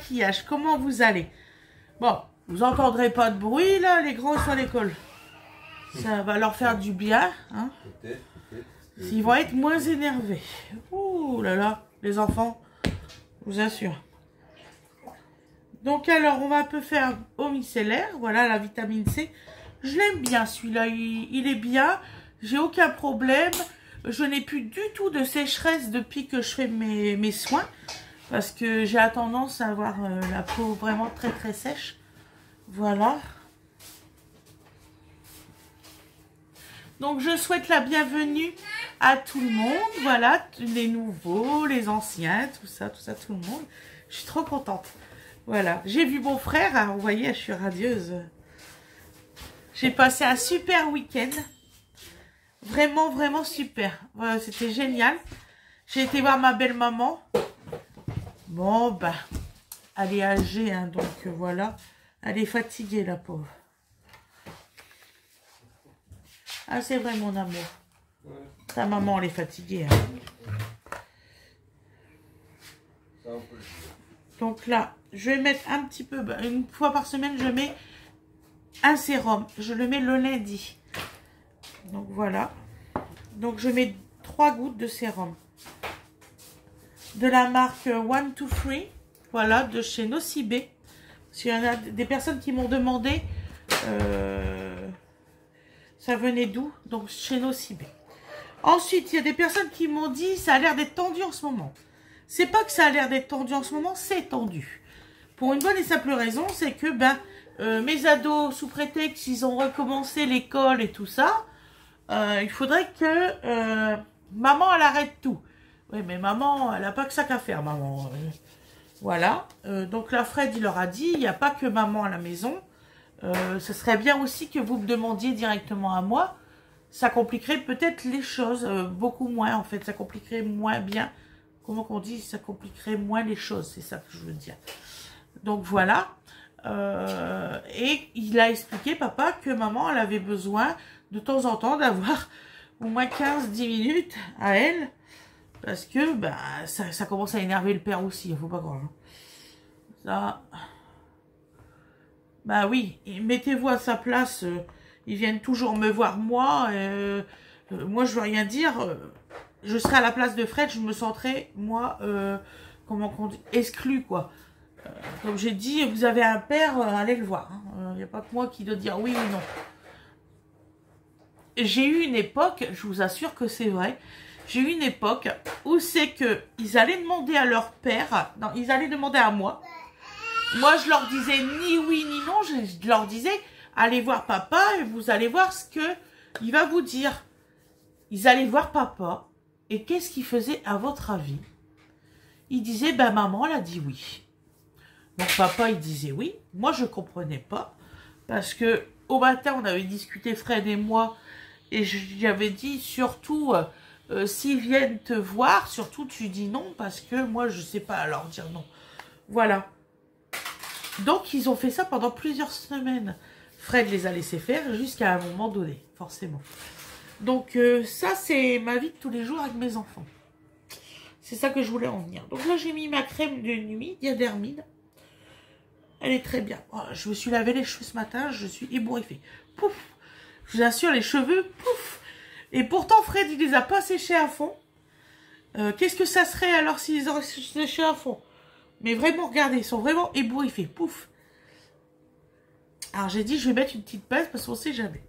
maquillage. Comment vous allez? Bon, vous entendrez pas de bruit, là, les grands sont à l'école. Ça va leur faire du bien, hein. Ils vont être moins énervés. Ouh là là, les enfants, je vous assure. Donc alors, on va un peu faire eau micellaire. Voilà, la vitamine C. Je l'aime bien, celui-là. Il est bien. J'ai aucun problème. Je n'ai plus du tout de sécheresse depuis que je fais mes soins. Parce que j'ai tendance à avoir la peau vraiment très très sèche. Voilà. Donc je souhaite la bienvenue à tout le monde. Voilà, les nouveaux, les anciens, tout ça, tout le monde. Je suis trop contente. Voilà, j'ai vu mon frère, hein, vous voyez, je suis radieuse. J'ai passé un super week-end. Vraiment, vraiment super. Voilà, c'était génial. J'ai été voir ma belle-maman. Bon, bah, elle est âgée, hein, donc voilà. Elle est fatiguée, la pauvre. Ah, c'est vrai, mon amour. Ta maman, elle est fatiguée. Hein. Donc là, je vais mettre un petit peu, une fois par semaine, je mets un sérum. Je le mets le lundi. Donc voilà. Donc je mets 3 gouttes de sérum. De la marque One to Free. Voilà, de chez Nocibé. Parce qu'il y en a des personnes qui m'ont demandé... ça venait d'où? Donc chez Nocibé. Ensuite, il y a des personnes qui m'ont dit ça a l'air d'être tendu en ce moment. C'est pas que ça a l'air d'être tendu en ce moment, c'est tendu. Pour une bonne et simple raison, c'est que mes ados, sous prétexte qu'ils ont recommencé l'école et tout ça, il faudrait que maman, elle arrête tout. Oui, mais maman, elle n'a pas que ça qu'à faire, maman. Voilà. Donc là, Fred, il leur a dit, il n'y a pas que maman à la maison. Ce serait bien aussi que vous me demandiez directement à moi. Ça compliquerait peut-être les choses, beaucoup moins en fait. Ça compliquerait moins bien. Comment qu'on dit? Ça compliquerait moins les choses, c'est ça que je veux dire. Donc voilà. Et il a expliqué, papa, que maman, elle avait besoin de temps en temps d'avoir au moins 15-10 minutes à elle. Parce que ça commence à énerver le père aussi, il ne faut pas croire. Ça... Bah oui, mettez-vous à sa place, ils viennent toujours me voir moi, moi je veux rien dire, je serai à la place de Fred, je me sentirai, moi, comment on dit, exclue quoi. Comme j'ai dit, vous avez un père, allez le voir, il n'y a pas que moi qui dois dire oui ou non. J'ai eu une époque, je vous assure que c'est vrai, j'ai eu une époque où c'est que ils allaient demander à leur père, non, ils allaient demander à moi. Moi, je leur disais ni oui ni non. Je leur disais, allez voir papa et vous allez voir ce que il va vous dire. Ils allaient voir papa. Et qu'est-ce qu'il faisait à votre avis? Il disait, maman, elle a dit oui. Donc papa, il disait oui. Moi, je comprenais pas. Parce que au matin, on avait discuté, Fred et moi. Et j'avais dit, surtout, s'ils viennent te voir, surtout, tu dis non. Parce que moi, je sais pas leur dire non. Voilà. Donc, ils ont fait ça pendant plusieurs semaines. Fred les a laissés faire jusqu'à un moment donné, forcément. Donc, ça, c'est ma vie de tous les jours avec mes enfants. C'est ça que je voulais en venir. Donc là, j'ai mis ma crème de nuit, Diadermine. Elle est très bien. Oh, je me suis lavé les cheveux ce matin, je suis ébouriffée. Pouf! Je vous assure, les cheveux, pouf! Et pourtant, Fred, il les a pas séchés à fond. Qu'est-ce que ça serait alors s'ils auraient séché à fond? Mais vraiment, regardez, ils sont vraiment ébouriffés. Pouf. Alors, j'ai dit, je vais mettre une petite pince parce qu'on ne sait jamais.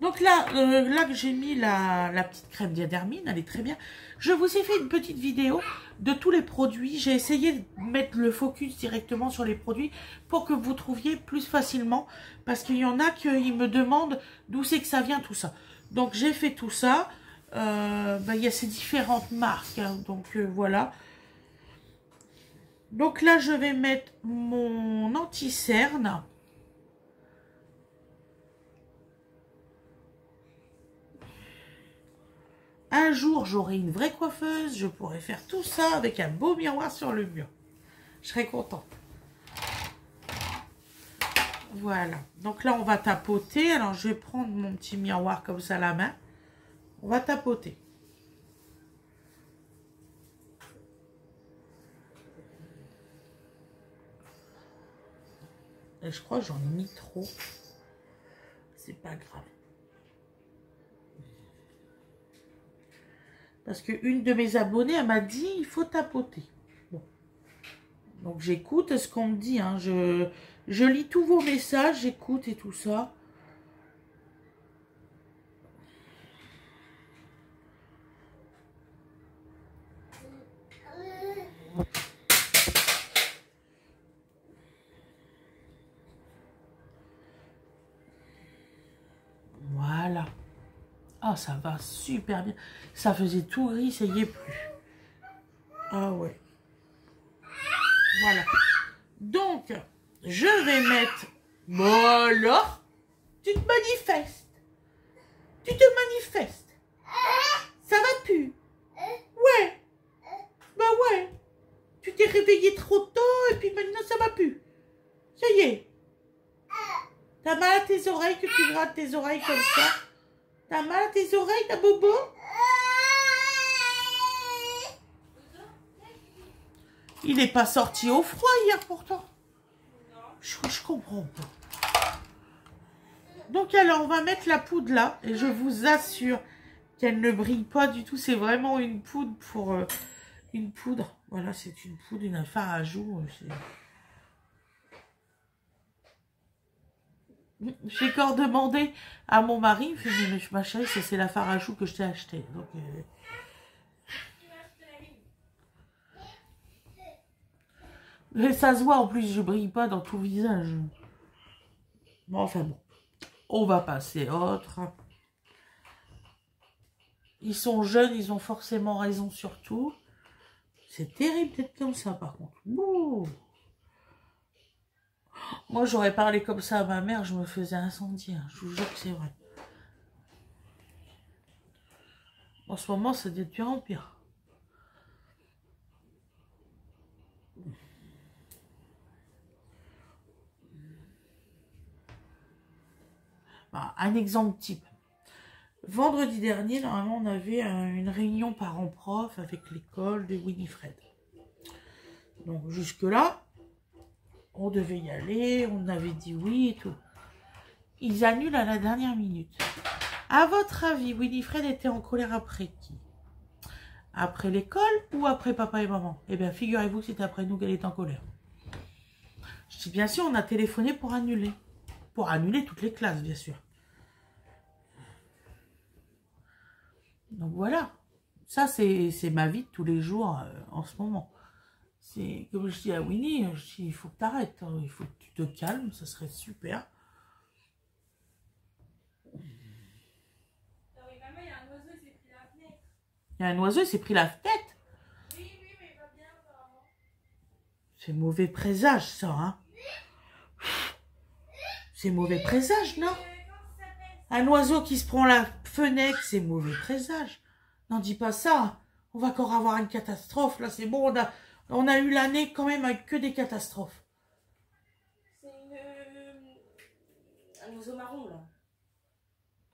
Donc là, là que j'ai mis la petite crème Diadermine, elle est très bien. Je vous ai fait une petite vidéo de tous les produits. J'ai essayé de mettre le focus directement sur les produits pour que vous trouviez plus facilement. Parce qu'il y en a qui me demandent d'où c'est que ça vient, tout ça. Donc, j'ai fait tout ça. Il y a ces différentes marques. Hein, donc, voilà. Donc là, je vais mettre mon anti-cerne. Un jour, j'aurai une vraie coiffeuse. Je pourrai faire tout ça avec un beau miroir sur le mur. Je serai contente. Voilà. Donc là, on va tapoter. Alors, je vais prendre mon petit miroir comme ça à la main. On va tapoter. Et je crois que j'en ai mis trop. C'est pas grave. Parce qu'une de mes abonnées, elle m'a dit, il faut tapoter. Bon. Donc j'écoute ce qu'on me dit. Hein. Je lis tous vos messages, j'écoute et tout ça. Voilà. Ah, ça va super bien. Ça faisait tout gris, ça y est plus. Ah ouais. Voilà. Donc, je vais mettre... Bon alors, tu te manifestes. Tu te manifestes. Ça va plus. Ouais. Bah ouais. Tu t'es réveillé trop tôt et puis maintenant ça va plus. Ça y est. T'as mal à tes oreilles que tu grattes tes oreilles comme ça. T'as mal à tes oreilles, ta bobo? Il n'est pas sorti au froid hier pourtant. Je comprends pas. Donc alors, on va mettre la poudre là. Et je vous assure qu'elle ne brille pas du tout. C'est vraiment une poudre pour... une poudre. Voilà, c'est une poudre, une fard à joues. J'ai encore demandé à mon mari. Il me fait, mais ma chérie, c'est la fard à joues que je t'ai acheté. Donc... Mais ça se voit, en plus, je brille pas dans tout le visage. Bon, enfin bon. On va passer autre. Ils sont jeunes, ils ont forcément raison sur tout. C'est terrible d'être comme ça, par contre. Ouh. Moi, j'aurais parlé comme ça à ma mère, je me faisais incendier. Je vous jure que c'est vrai. En ce moment, ça devient de pire en pire. Bah, un exemple type. Vendredi dernier, normalement, on avait une réunion parents-prof avec l'école de Winifred. Donc, jusque-là, on devait y aller, on avait dit oui et tout. Ils annulent à la dernière minute. À votre avis, Winifred était en colère après qui? Après l'école ou après papa et maman? Eh bien, figurez-vous que c'était après nous qu'elle est en colère. Je dis bien sûr, on a téléphoné pour annuler. Pour annuler toutes les classes, bien sûr. Donc voilà. Ça, c'est ma vie de tous les jours en ce moment. C'est comme je dis à Winnie, je dis, il faut que tu arrêtes. Hein, il faut que tu te calmes, ça serait super. Il y a un oiseau, il s'est pris la fenêtre. Oui, mais il va bien apparemment. C'est mauvais présage, ça, hein. C'est mauvais présage, non? Un oiseau qui se prend la fenêtre, c'est mauvais présage. N'en dis pas ça. On va encore avoir une catastrophe. Là, c'est bon, on a eu l'année quand même avec que des catastrophes. C'est un oiseau marron, là.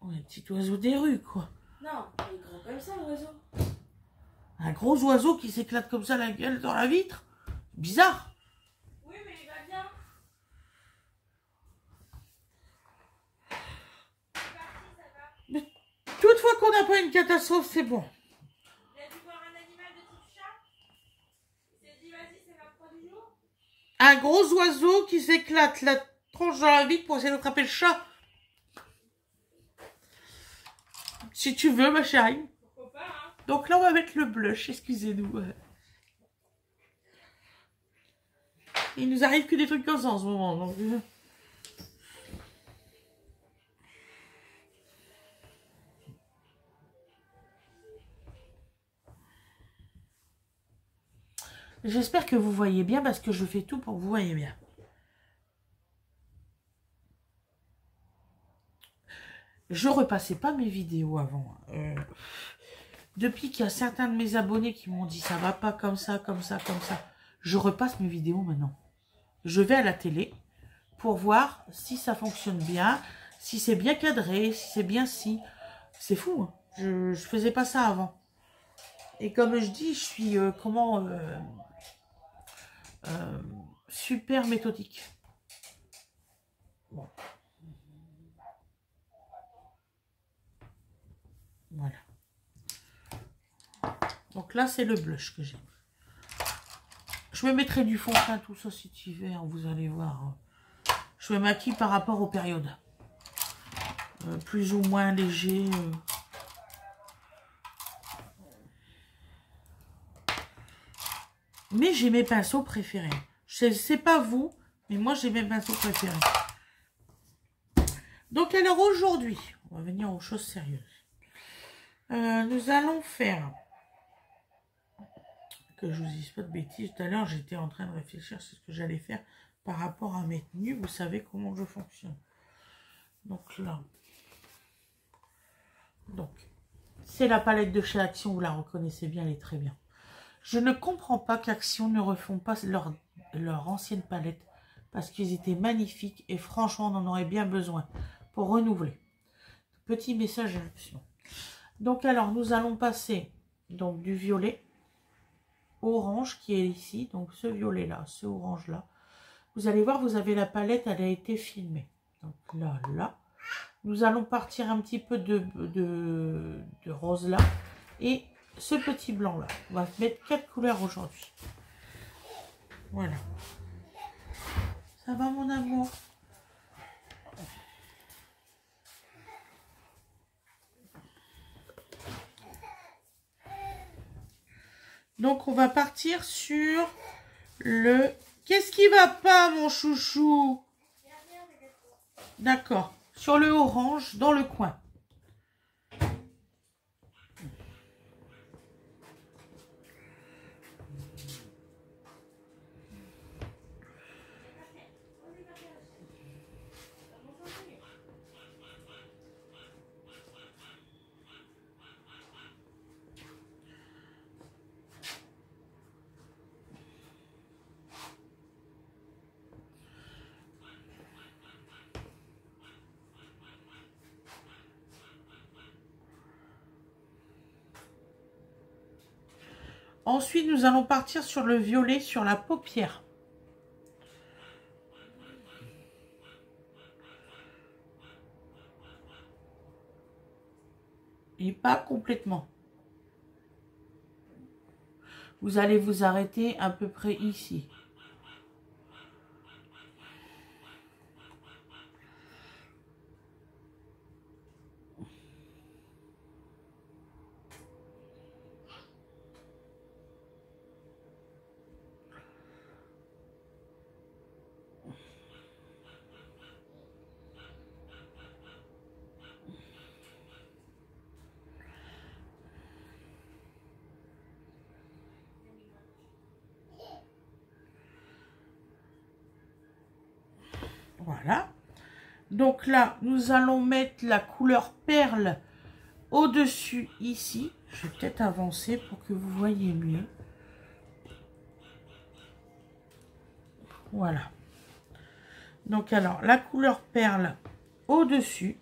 Oh, un petit oiseau des rues, quoi. Non, il est grand comme ça, l'oiseau. Un gros oiseau qui s'éclate comme ça la gueule dans la vitre. Bizarre. Oui, mais il va bien. C'est parti, ça va. Mais toutefois qu'on n'a pas une catastrophe, c'est bon. Il a dû voir un animal de type chat. Il s'est dit, vas-y, c'est ma proie du jour. Un gros oiseau qui s'éclate la tronche dans la vitre pour essayer d'attraper le chat. Si tu veux, ma chérie. Pourquoi pas, hein. Donc là, on va mettre le blush, excusez-nous. Il nous arrive que des trucs comme ça en ce moment. Donc... J'espère que vous voyez bien parce que je fais tout pour que vous voyez bien. Je repassais pas mes vidéos avant. Depuis qu'il y a certains de mes abonnés qui m'ont dit ça va pas comme ça, comme ça, comme ça. Je repasse mes vidéos maintenant. Je vais à la télé pour voir si ça fonctionne bien, si c'est bien cadré, si c'est bien si. C'est fou, hein. Je faisais pas ça avant. Et comme je dis, je suis super méthodique. Bon. Voilà. Donc là, c'est le blush que j'ai. Je me mettrai du fond de teint, tout ça cet hiver, vous allez voir. Je me maquille par rapport aux périodes. Plus ou moins léger. Mais j'ai mes pinceaux préférés. Je sais pas vous, mais moi j'ai mes pinceaux préférés. Donc alors aujourd'hui, on va venir aux choses sérieuses. Nous allons faire, que je vous dise pas de bêtises, tout à l'heure j'étais en train de réfléchir sur ce que j'allais faire par rapport à mes tenues. Vous savez comment je fonctionne. Donc là, donc c'est la palette de chez Action, vous la reconnaissez bien, elle est très bien. Je ne comprends pas qu'Action ne refont pas leur ancienne palette parce qu'ils étaient magnifiques et franchement on en aurait bien besoin pour renouveler. Petit message à Action. Donc alors nous allons passer donc du violet orange qui est ici, donc ce violet là, ce orange là. Vous allez voir, vous avez la palette, elle a été filmée. Donc là, nous allons partir un petit peu de rose là et ce petit blanc là. On va mettre 4 couleurs aujourd'hui. Voilà. Ça va mon amour? Donc on va partir sur le... Qu'est-ce qui va pas mon chouchou? D'accord. Sur le orange dans le coin. Ensuite, nous allons partir sur le violet sur la paupière. Et pas complètement. Vous allez vous arrêter à peu près ici. Voilà. Donc là, nous allons mettre la couleur perle au-dessus ici. Je vais peut-être avancer pour que vous voyez mieux. Voilà. Donc alors, la couleur perle au-dessus.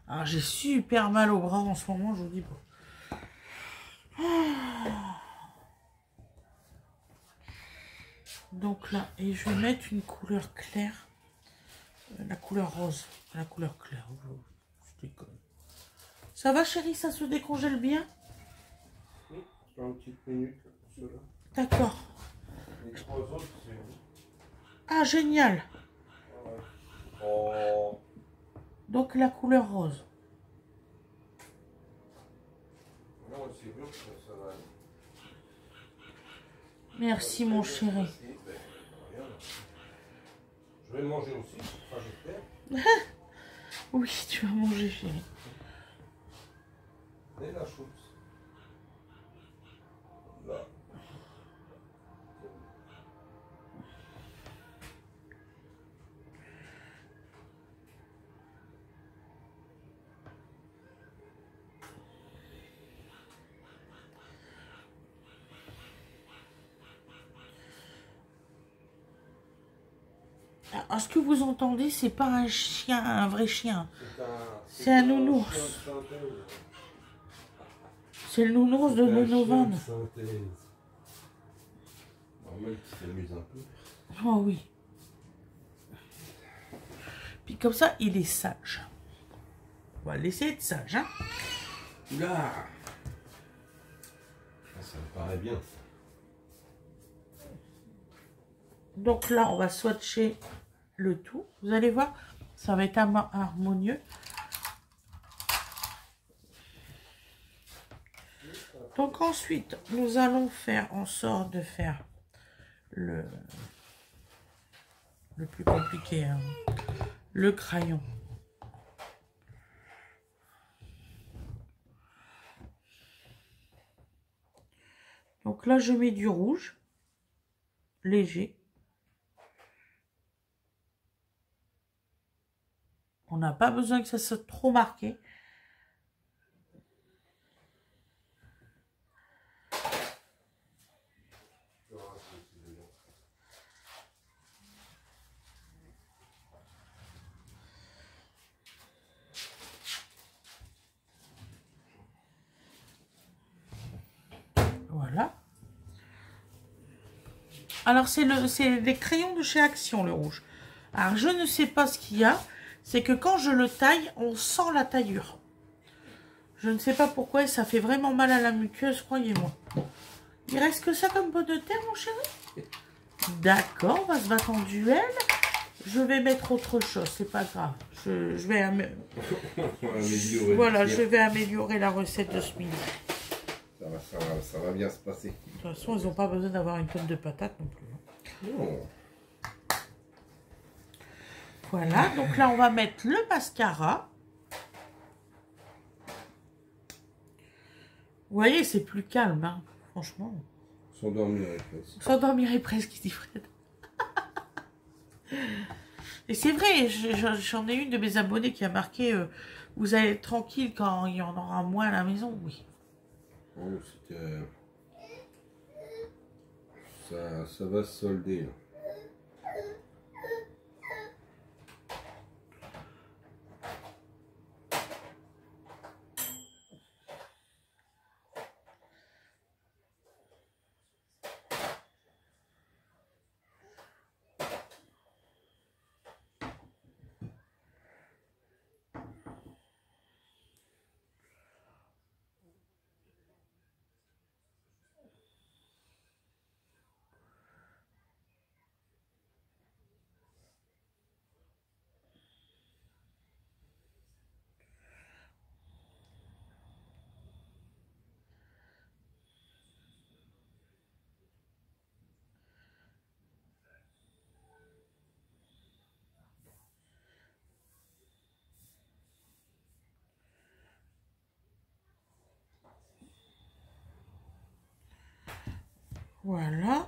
Alors, j'ai super mal au bras en ce moment, je vous dis pas. Donc là, et je vais mettre une couleur claire. La couleur rose. La couleur claire. Je déconne. Ça va chérie, ça se décongèle bien? Oui, dans une petite minute, cela. D'accord. Les 3 autres, c'est... Ah, génial. Oh. Donc la couleur rose. Non, c'est sûr que ça va aller. Merci mon chéri. Ben, rien. Je vais manger aussi, enfin j'espère. Oui, tu vas manger chérie. Et la chose. Là. Alors, ce que vous entendez, c'est pas un chien, un vrai chien. C'est un nounours. C'est le nounours de Donovan. Normal qu'il s'amuse un peu. Oh oui. Puis comme ça, il est sage. On va le laisser être sage, hein. Oula! Ça me paraît bien. Donc là, on va swatcher le tout. Vous allez voir, ça va être harmonieux. Donc ensuite, nous allons faire en sorte de faire le plus compliqué, hein, le crayon. Donc là, je mets du rouge léger. On n'a pas besoin que ça soit trop marqué. Voilà. Alors, c'est des crayons de chez Action, le rouge. Alors, je ne sais pas ce qu'il y a. C'est que quand je le taille, on sent la taillure. Je ne sais pas pourquoi, et ça fait vraiment mal à la muqueuse, croyez-moi. Il reste que ça comme pot de terre, mon chéri? D'accord, on va se battre en duel. Je vais mettre autre chose, c'est pas grave. Je vais voilà, je vais améliorer la recette de ce midi. Ça va bien se passer. De toute façon, ils n'ont pas besoin d'avoir une tonne de patates non plus. Non. Voilà, donc là, on va mettre le mascara. Vous voyez, c'est plus calme, hein, franchement. S'endormirait presque. S'endormirait presque, dit Fred. Et c'est vrai, j'en ai une de mes abonnés qui a marqué vous allez être tranquille quand il y en aura moins à la maison. Oui. Oh, ça va se solder. Là. Voilà.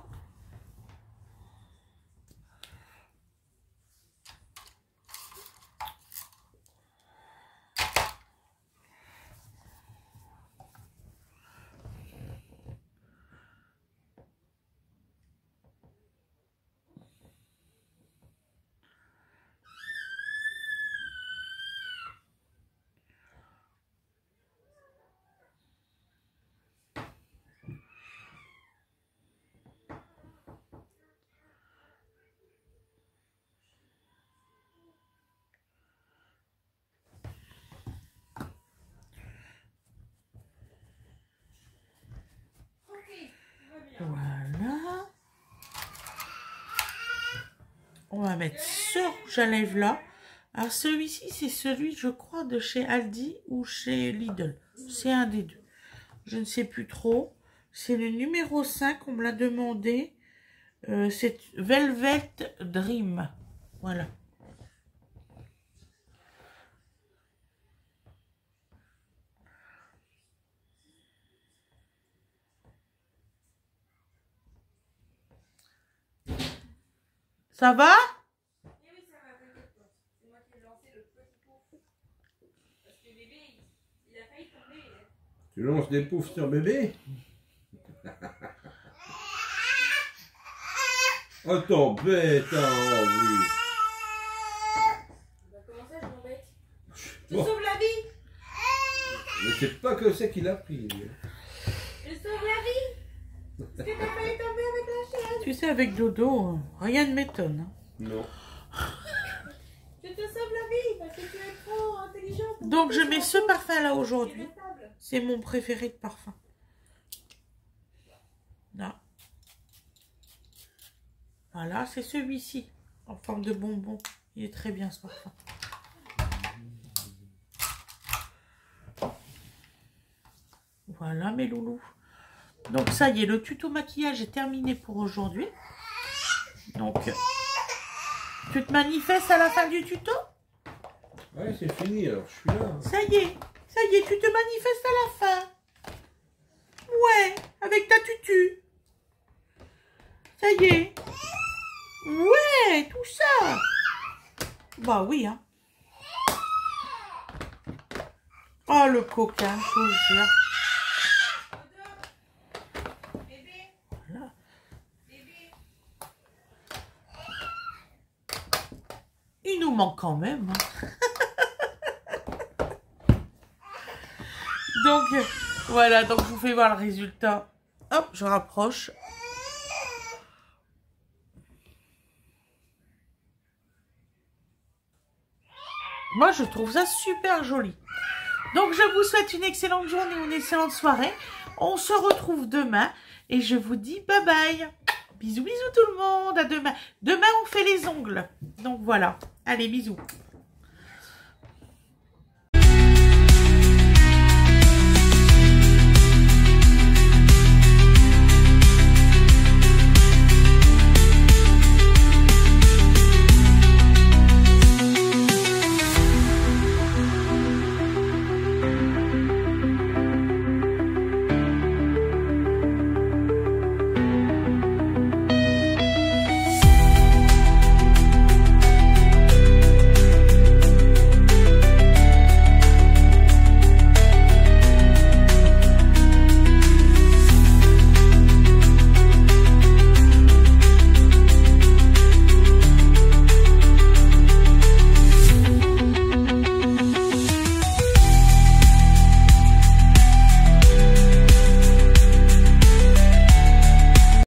Voilà. On va mettre ce rouge à lèvres là. Alors celui-ci, c'est celui, je crois, de chez Aldi ou chez Lidl. C'est un des deux. Je ne sais plus trop. C'est le numéro 5, on me l'a demandé. C'est Velvet Dream. Voilà. Ça va? Eh oui, ça va, t'inquiète pas. C'est moi qui ai lancé le petit pouf. Parce que bébé, il a failli tomber. Tu lances des poufs sur bébé? Oh, t'embête, hein, oh oui. pas que c'est qu'il a pris. Je sauve la vie. Est-ce que t'as failli tomber avec la chaîne? Tu sais, avec Dodo, rien ne m'étonne. Hein. Non. Je te sauve la vie parce que tu es trop intelligent. Donc, je mets ce parfum-là aujourd'hui. C'est mon préféré de parfum. Là. Voilà, c'est celui-ci. En forme de bonbon. Il est très bien, ce parfum. Voilà, mes loulous. Donc, ça y est, le tuto maquillage est terminé pour aujourd'hui. Donc, tu te manifestes à la fin du tuto? Ouais, c'est fini, alors je suis là. Ça y est, tu te manifestes à la fin. Ouais, avec ta tutu. Ça y est. Ouais, tout ça. Bah oui, hein. Oh, le coquin, je vous jure. Voilà. Il nous manque quand même. Hein. Donc, voilà, donc je vous fais voir le résultat. Hop, je rapproche. Moi, je trouve ça super joli. Donc, je vous souhaite une excellente journée, une excellente soirée. On se retrouve demain et je vous dis bye bye. Bisous, bisous tout le monde. À demain. Demain, on fait les ongles. Donc, voilà. Allez, bisous.